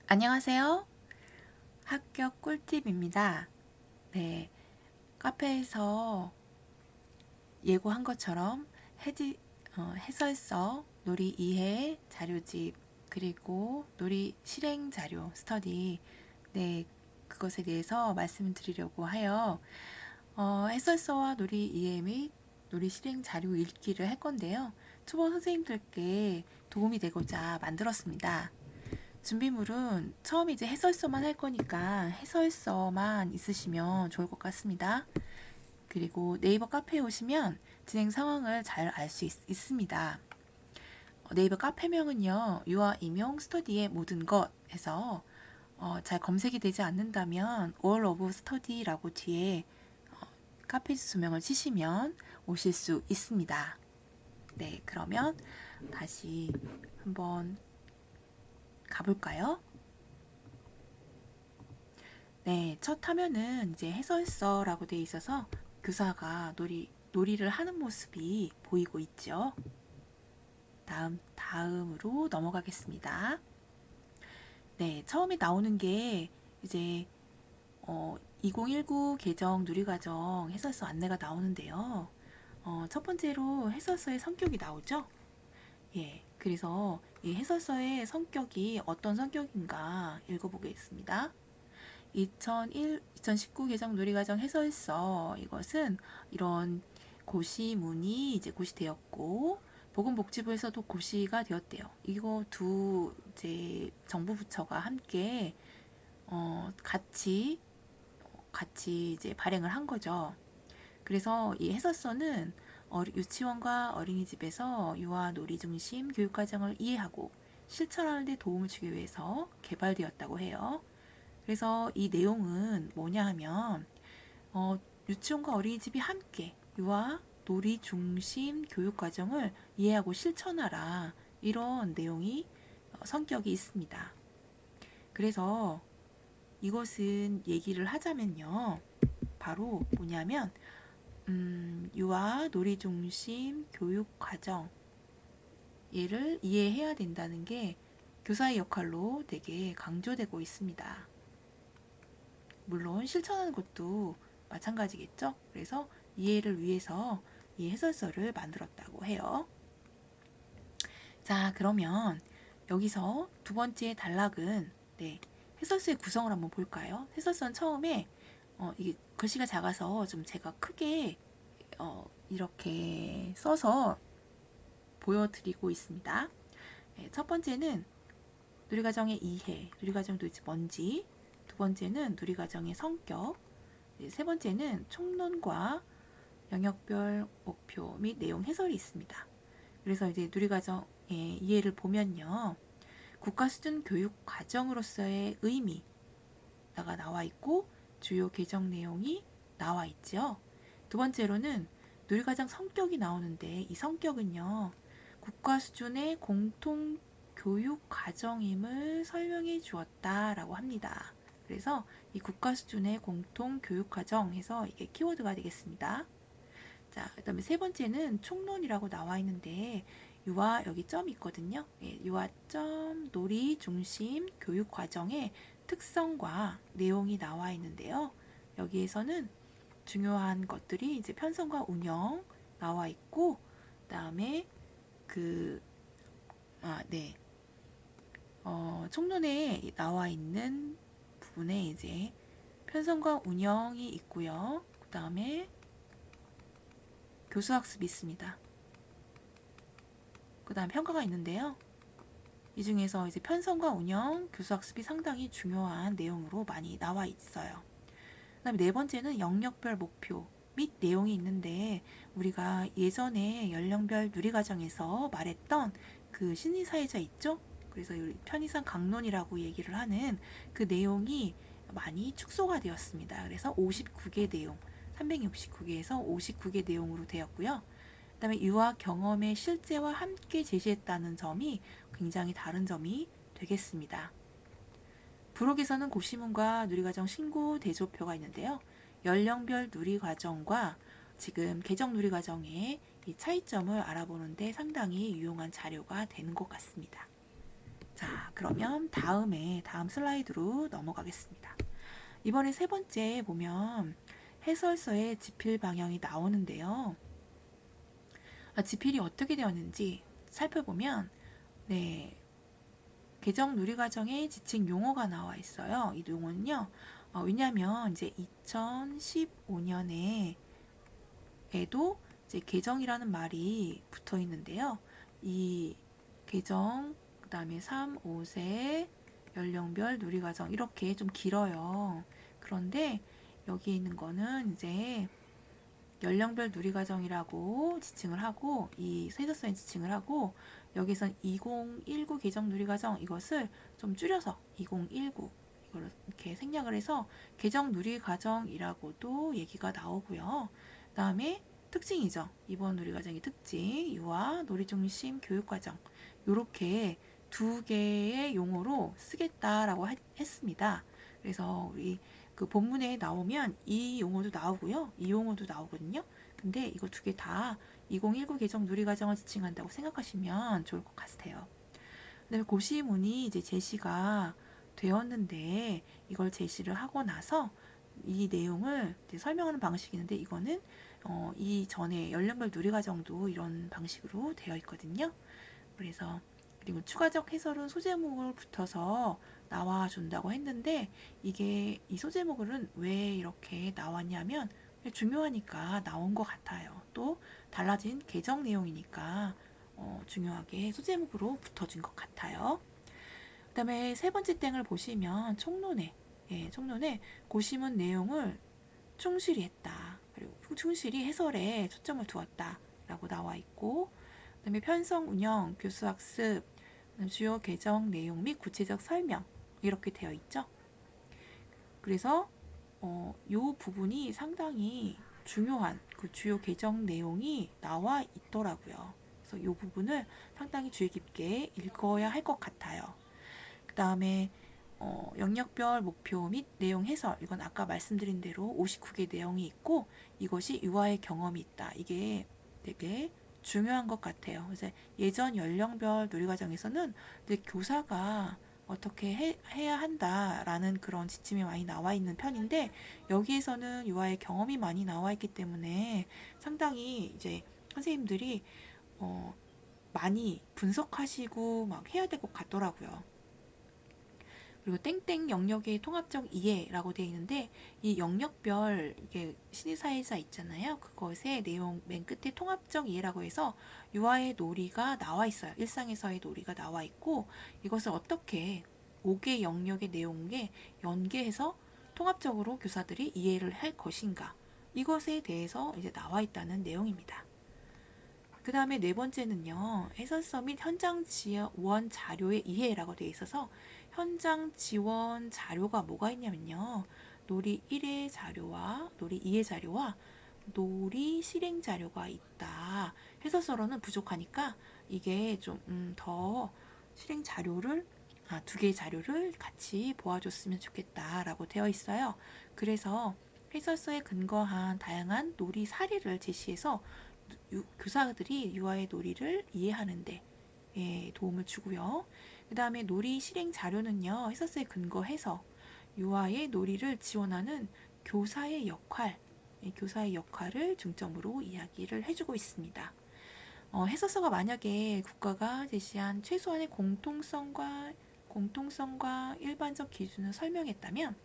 안녕하세요. 합격 꿀팁입니다. 네, 카페에서 예고한 것처럼 해설서, 놀이 이해, 자료집, 그리고 놀이 실행 자료, 스터디, 네, 그것에 대해서 말씀드리려고 하여 해설서와 놀이 이해 및 놀이 실행 자료 읽기를 할 건데요. 초보 선생님들께 도움이 되고자 만들었습니다. 준비물은 처음 이제 해설서만 할 거니까 해설서만 있으시면 좋을 것 같습니다. 그리고 네이버 카페에 오시면 진행 상황을 잘 알 수 있습니다. 네이버 카페명은요, 유아 임용 스터디의 모든 것 해서 잘 검색이 되지 않는다면 All of Study라고 뒤에 카페 주소명을 치시면 오실 수 있습니다. 네, 그러면 다시 한번 가볼까요? 네, 첫 화면은 이제 해설서라고 되어 있어서 교사가 놀이를 하는 모습이 보이고 있죠. 다음으로 넘어가겠습니다. 네, 처음에 나오는 게 이제 2019 개정 누리과정 해설서 안내가 나오는데요. 첫 번째로 해설서의 성격이 나오죠. 예, 그래서 이 해설서의 성격이 어떤 성격인가 읽어보겠습니다. 2019 개정 누리과정 해설서 이것은 이런 고시문이 이제 고시되었고 보건복지부에서도 고시가 되었대요. 이거 두 이제 정부 부처가 함께 같이 이제 발행을 한 거죠. 그래서 이 해설서는 유치원과 어린이집에서 유아 놀이 중심 교육과정을 이해하고 실천하는 데 도움을 주기 위해서 개발되었다고 해요. 그래서 이 내용은 뭐냐 하면 유치원과 어린이집이 함께 유아 놀이 중심 교육 과정을 이해하고 실천하라 이런 내용이 성격이 있습니다. 그래서 이것은 얘기를 하자면요, 바로 뭐냐면 유아 놀이 중심 교육 과정 얘를 이해해야 된다는 게 교사의 역할로 되게 강조되고 있습니다. 물론 실천하는 것도 마찬가지겠죠. 그래서 이해를 위해서 이 해설서를 만들었다고 해요. 자, 그러면 여기서 두 번째 단락은 해설서의 구성을 한번 볼까요? 해설서는 처음에 이게 글씨가 작아서 좀 제가 크게 이렇게 써서 보여드리고 있습니다. 첫 번째는 누리과정의 이해, 누리과정 도대체 뭔지, 두 번째는 누리과정의 성격, 세 번째는 총론과 영역별 목표 및 내용 해설이 있습니다. 그래서 이제 누리과정의 이해를 보면요, 국가 수준 교육 과정으로서의 의미가 나와 있고 주요 개정 내용이 나와 있죠. 두 번째로는 누리과정 성격이 나오는데 이 성격은요, 국가 수준의 공통 교육 과정임을 설명해 주었다라고 합니다. 그래서 이 국가 수준의 공통 교육 과정 해서 이게 키워드가 되겠습니다. 자, 그다음에 세 번째는 총론이라고 나와 있는데 유아 여기 점이 있거든요. 유아점 놀이 중심 교육 과정의 특성과 내용이 나와 있는데요. 여기에서는 중요한 것들이 이제 편성과 운영 나와 있고, 그다음에 총론에 나와 있는 부분에 이제 편성과 운영이 있고요. 그다음에 교수학습이 있습니다. 그 다음 평가가 있는데요. 이 중에서 이제 편성과 운영, 교수학습이 상당히 중요한 내용으로 많이 나와 있어요. 그 다음에 네 번째는 영역별 목표 및 내용이 있는데 우리가 예전에 연령별 누리과정에서 말했던 그 심리사회자 있죠? 그래서 편의상 강론이라고 얘기를 하는 그 내용이 많이 축소가 되었습니다. 그래서 59개 내용, 369개에서 59개 내용으로 되었고요. 그 다음에 유아 경험의 실제와 함께 제시했다는 점이 굉장히 다른 점이 되겠습니다. 부록에서는 고시문과 누리과정 신고 대조표가 있는데요. 연령별 누리과정과 지금 개정 누리과정의 이 차이점을 알아보는데 상당히 유용한 자료가 되는 것 같습니다. 자, 그러면 다음 슬라이드로 넘어가겠습니다. 이번에 세 번째 보면 해설서의 지필 방향이 나오는데요. 지필이 어떻게 되었는지 살펴보면 네, 개정 누리과정의 지칭 용어가 나와 있어요. 이 용어는요. 왜냐하면 이제 2015년에 에도 이제 개정이라는 말이 붙어 있는데요. 이 개정, 그 다음에 3, 5세, 연령별 누리과정 이렇게 좀 길어요. 그런데 여기에 있는 거는 이제 연령별 누리과정이라고 지칭을 하고 이 세저서에 지칭을 하고 여기선 2019 개정 누리과정 이것을 좀 줄여서 2019 이걸 이렇게 생략을 해서 개정 누리과정이라고도 얘기가 나오고요. 그 다음에 특징이죠. 이번 누리과정의 특징, 유아, 놀이중심 교육과정 이렇게 두 개의 용어로 쓰겠다라고 했습니다. 그래서 우리 그 본문에 나오면 이 용어도 나오고요. 이 용어도 나오거든요. 근데 이거 두 개 다 2019 개정 누리과정을 지칭한다고 생각하시면 좋을 것 같아요. 그다음에 고시문이 이제 제시가 되었는데 이걸 제시를 하고 나서 이 내용을 이제 설명하는 방식이 있는데 이거는 이 전에 연령별 누리과정도 이런 방식으로 되어 있거든요. 그래서 그리고 추가적 해설은 소제목을 붙어서 나와준다고 했는데 이게 이 소제목은 왜 이렇게 나왔냐면 중요하니까 나온 것 같아요. 또 달라진 개정 내용이니까 중요하게 소제목으로 붙어준 것 같아요. 그 다음에 세 번째 땡을 보시면 총론에 총론에 고시문 내용을 충실히 했다. 그리고 충실히 해설에 초점을 두었다. 라고 나와 있고 그 다음에 편성 운영, 교수 학습, 주요 개정 내용 및 구체적 설명 이렇게 되어 있죠. 그래서 이 부분이 상당히 중요한 그 주요 개정 내용이 나와 있더라고요. 그래서 이 부분을 상당히 주의 깊게 읽어야 할 것 같아요. 그 다음에 영역별 목표 및 내용 해설 이건 아까 말씀드린 대로 59개 내용이 있고 이것이 유아의 경험이 있다. 이게 되게 중요한 것 같아요. 그래서 예전 연령별 누리과정에서는 이제 교사가 어떻게 해야 한다라는 그런 지침이 많이 나와 있는 편인데 여기에서는 유아의 경험이 많이 나와 있기 때문에 상당히 이제 선생님들이 많이 분석하시고 막 해야 될 것 같더라고요. 그리고 땡땡 영역의 통합적 이해라고 되어 있는데 이 영역별 이게 신의사회자 있잖아요. 그것의 내용 맨 끝에 통합적 이해라고 해서 유아의 놀이가 나와 있어요. 일상에서의 놀이가 나와 있고 이것을 어떻게 5개 영역의 내용에 연계해서 통합적으로 교사들이 이해를 할 것인가 이것에 대해서 이제 나와 있다는 내용입니다. 그 다음에 네 번째는요. 해설서 및 현장 지원 자료의 이해라고 되어 있어서 현장 지원 자료가 뭐가 있냐면요. 놀이 1회 자료와 놀이 2회 자료와 놀이 실행 자료가 있다. 해설서로는 부족하니까 이게 좀 더 실행 자료를 두 개의 자료를 같이 보아줬으면 좋겠다라고 되어 있어요. 그래서 해설서에 근거한 다양한 놀이 사례를 제시해서 교사들이 유아의 놀이를 이해하는데 도움을 주고요. 그 다음에 놀이 실행 자료는요. 해설서에 근거해서 유아의 놀이를 지원하는 교사의 역할을 중점으로 이야기를 해주고 있습니다. 해설서가 만약에 국가가 제시한 최소한의 공통성과 일반적 기준을 설명했다면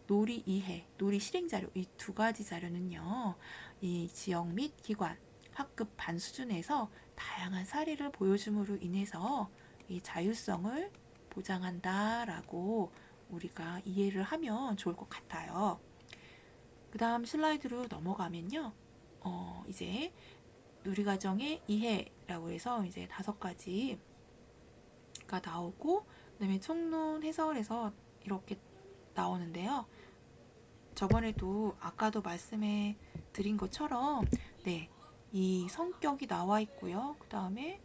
놀이 이해, 놀이 실행 자료 이 두 가지 자료는요. 이 지역 및 기관, 학급 반 수준에서 다양한 사례를 보여줌으로 인해서 이 자율성을 보장한다라고 우리가 이해를 하면 좋을 것 같아요. 그 다음 슬라이드로 넘어가면요. 이제 누리과정의 이해라고 해서 이제 5가지가 나오고 그다음에 총론 해설에서 이렇게 나오는데요. 저번에도 아까도 말씀해 드린 것처럼 이 성격이 나와 있고요. 그 다음에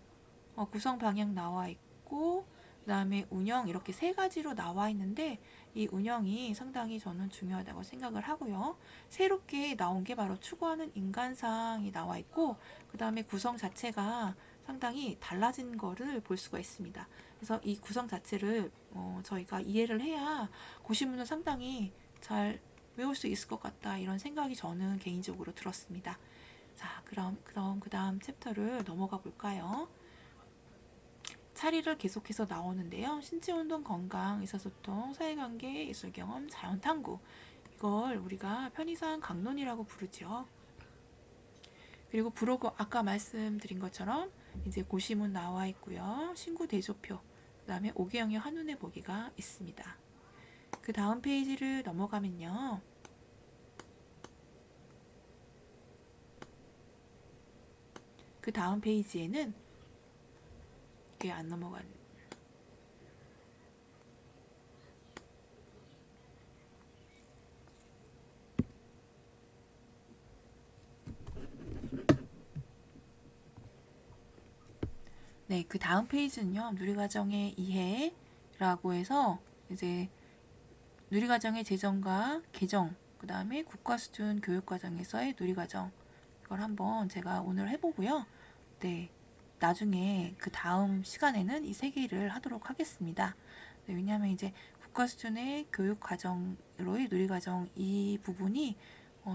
구성 방향 나와 있고 그 다음에 운영 이렇게 3가지로 나와 있는데 이 운영이 상당히 저는 중요하다고 생각을 하고요. 새롭게 나온 게 바로 추구하는 인간상이 나와 있고 그 다음에 구성 자체가 상당히 달라진 거를 볼 수가 있습니다. 그래서 이 구성 자체를 저희가 이해를 해야 고시문을 상당히 잘 외울 수 있을 것 같다, 이런 생각이 저는 개인적으로 들었습니다. 자, 그럼 그 다음 챕터를 넘어가 볼까요? 차리를 계속해서 나오는데요. 신체운동, 건강, 의사소통, 사회관계, 예술경험, 자연탐구, 이걸 우리가 편의상 강론이라고 부르죠. 그리고 부록어, 아까 말씀드린 것처럼 이제 고시문 나와 있고요. 신구 대조표, 그 다음에 오개영의 한눈에 보기가 있습니다. 그 다음 페이지를 넘어가면요. 그 다음 페이지에는 이게 안 넘어간. 네, 그 다음 페이지는요. 누리과정의 이해라고 해서 이제 누리과정의 제정과 개정, 그 다음에 국가수준 교육과정에서의 누리과정, 이걸 한번 제가 오늘 해보고요. 네, 나중에 그 다음 시간에는 이 세 개를 하도록 하겠습니다. 네, 왜냐하면 이제 국가수준의 교육과정으로의 누리과정 이 부분이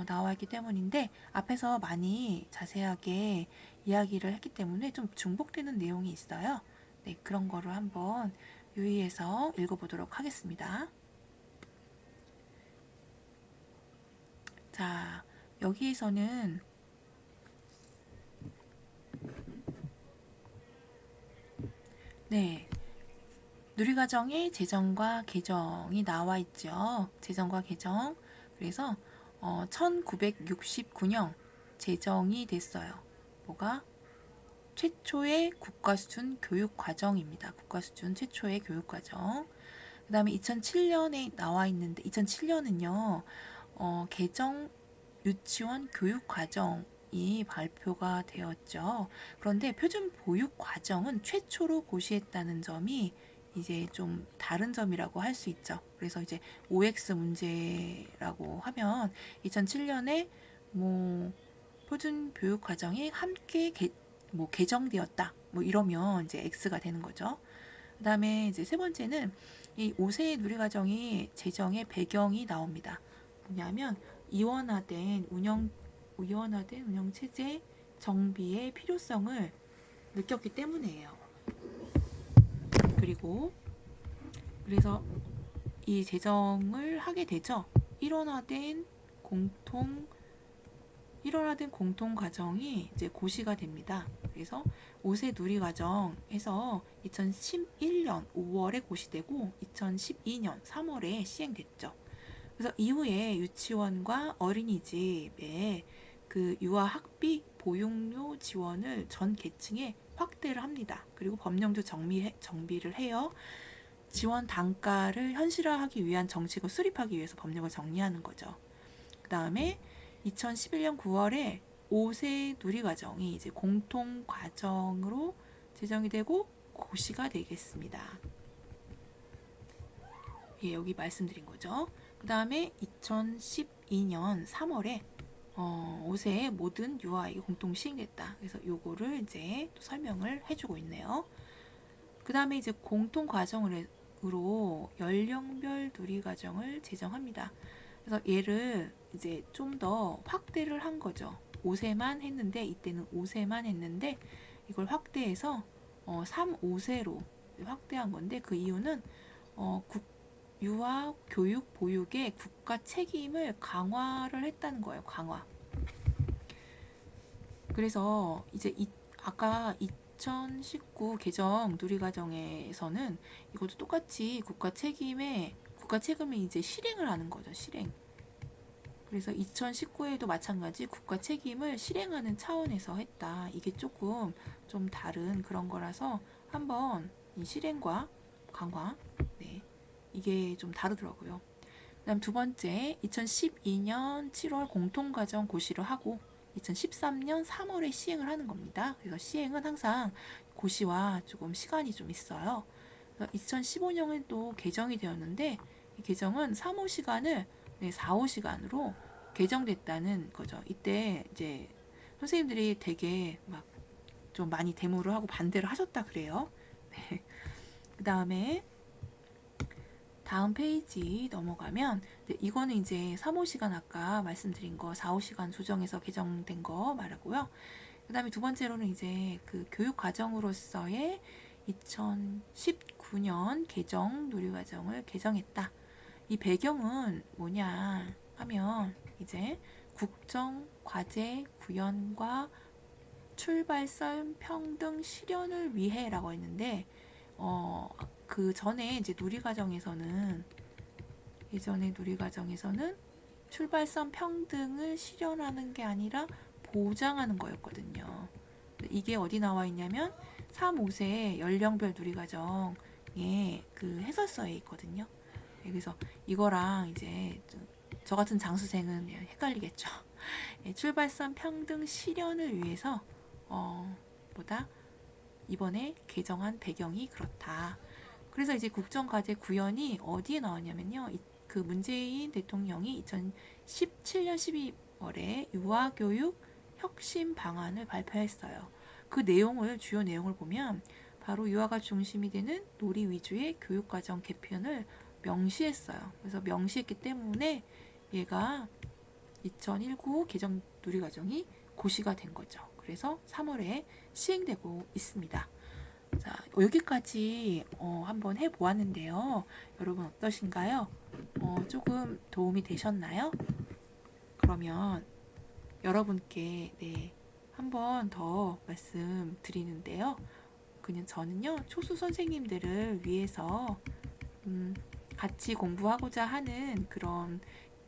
나와 있기 때문인데, 앞에서 많이 자세하게 이야기를 했기 때문에 좀 중복되는 내용이 있어요. 네, 그런 거를 한번 유의해서 읽어보도록 하겠습니다. 자, 여기에서는 네, 누리과정의 제정과 개정이 나와 있죠. 제정과 개정. 그래서 1969년 제정이 됐어요. 뭐가? 최초의 국가수준 교육과정입니다. 국가수준 최초의 교육과정. 그 다음에 2007년에 나와 있는데, 2007년은요, 개정 유치원 교육과정이 발표가 되었죠. 그런데 표준 보육 과정은 최초로 고시했다는 점이 이제 좀 다른 점이라고 할 수 있죠. 그래서 이제 OX 문제라고 하면 2007년에 뭐 표준 교육 과정이 함께 개정되었다, 뭐 이러면 이제 X가 되는 거죠. 그 다음에 이제 세 번째는 이 5세 누리과정이 제정의 배경이 나옵니다. 뭐냐면 이원화된 운영 체제 정비의 필요성을 느꼈기 때문이에요. 그래서 이 제정을 하게 되죠. 일원화된 공통 과정이 이제 고시가 됩니다. 그래서 5세 누리 과정에서 2011년 5월에 고시되고 2012년 3월에 시행됐죠. 그래서 이후에 유치원과 어린이집에 그 유아 학비 보육료 지원을 전 계층에 확대를 합니다. 그리고 법령도 정비를 해요. 지원 단가를 현실화하기 위한 정책을 수립하기 위해서 법령을 정리하는 거죠. 그 다음에 2011년 9월에 5세 누리과정이 이제 공통과정으로 제정이 되고 고시가 되겠습니다. 예, 여기 말씀드린 거죠. 그 다음에 2012년 3월에 5세의 모든 유아에게 공통 시행됐다. 그래서 요거를 이제 또 설명을 해주고 있네요. 그 다음에 이제 공통 과정으로 연령별 누리 과정을 제정합니다. 그래서 얘를 이제 좀 더 확대를 한 거죠. 5세만 했는데, 이때는 5세만 했는데 이걸 확대해서 3, 5세로 확대한 건데, 그 이유는 유아 교육 보육의 국가 책임을 강화를 했다는 거예요. 강화. 그래서 이제 아까 2019 개정 누리과정에서는 이것도 똑같이 국가 책임을 이제 실행을 하는 거죠. 실행. 그래서 2019에도 마찬가지 국가 책임을 실행하는 차원에서 했다. 이게 조금 좀 다른 그런 거라서 한번 이 실행과 강화, 네, 이게 좀 다르더라고요. 그다음 두 번째, 2012년 7월 공통과정 고시를 하고 2013년 3월에 시행을 하는 겁니다. 그래서 시행은 항상 고시와 조금 시간이 좀 있어요. 2015년에 또 개정이 되었는데, 이 개정은 3호 시간을 4호 시간으로 개정됐다는 거죠. 이때 이제 선생님들이 되게 막 좀 많이 데모를 하고 반대를 하셨다 그래요. 네. 그 다음에 다음 페이지 넘어가면 이거는 이제 3-5시간 아까 말씀드린 거 4-5시간 조정해서 개정된 거 말하고요. 그 다음에 두 번째로는 이제 그 교육과정으로서의 2019년 개정 누리과정을 개정했다. 이 배경은 뭐냐 하면 이제 국정과제 구현과 출발선 평등 실현을 위해라고 했는데 그 전에 이제 예전에 누리과정에서는 출발선 평등을 실현하는 게 아니라 보장하는 거였거든요. 이게 어디 나와 있냐면 3-5세 연령별 누리과정에 그 해설서에 있거든요. 그래서 이거랑 이제 저 같은 장수생은 헷갈리겠죠. 출발선 평등 실현을 위해서 이번에 개정한 배경이 그렇다. 그래서 이제 국정과제 구현이 어디에 나왔냐면요. 그 문재인 대통령이 2017년 12월에 유아교육 혁신 방안을 발표했어요. 그 주요 내용을 보면 바로 유아가 중심이 되는 놀이 위주의 교육과정 개편을 명시했어요. 그래서 명시했기 때문에 얘가 2019 개정 누리과정이 고시가 된 거죠. 그래서 3월에 시행되고 있습니다. 자, 여기까지 한번 해보았는데요. 여러분 어떠신가요? 조금 도움이 되셨나요? 그러면 여러분께 한 번 더 말씀드리는데요. 그냥 저는요, 초수 선생님들을 위해서 같이 공부하고자 하는 그런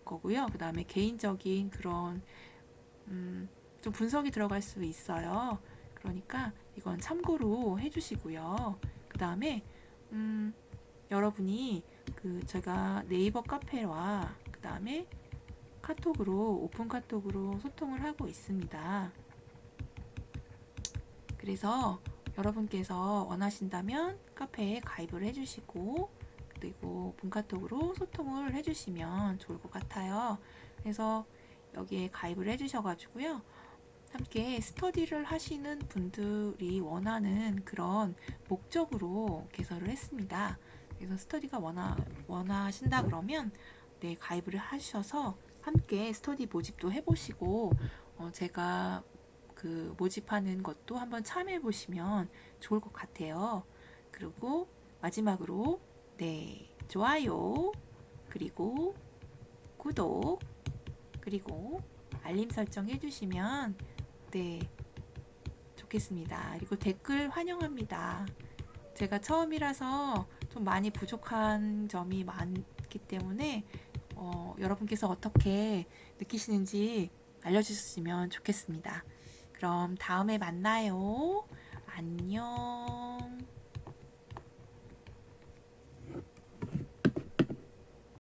거고요. 그 다음에 개인적인 그런 좀 분석이 들어갈 수 있어요. 그러니까 이건 참고로 해주시고요. 그 다음에 여러분이 제가 네이버 카페와 그 다음에 오픈 카톡으로 소통을 하고 있습니다. 그래서 여러분께서 원하신다면 카페에 가입을 해주시고 그리고 본카톡으로 소통을 해주시면 좋을 것 같아요. 그래서 여기에 가입을 해주셔가지고요. 함께 스터디를 하시는 분들이 원하는 그런 목적으로 개설을 했습니다. 그래서 스터디가 원하신다 그러면 가입을 하셔서 함께 스터디 모집도 해보시고 제가 그 모집하는 것도 한번 참여해 보시면 좋을 것 같아요. 그리고 마지막으로 좋아요 그리고 구독 그리고 알림 설정 해주시면 좋겠습니다. 그리고 댓글 환영합니다. 제가 처음이라서 좀 많이 부족한 점이 많기 때문에 여러분께서 어떻게 느끼시는지 알려주셨으면 좋겠습니다. 그럼 다음에 만나요. 안녕.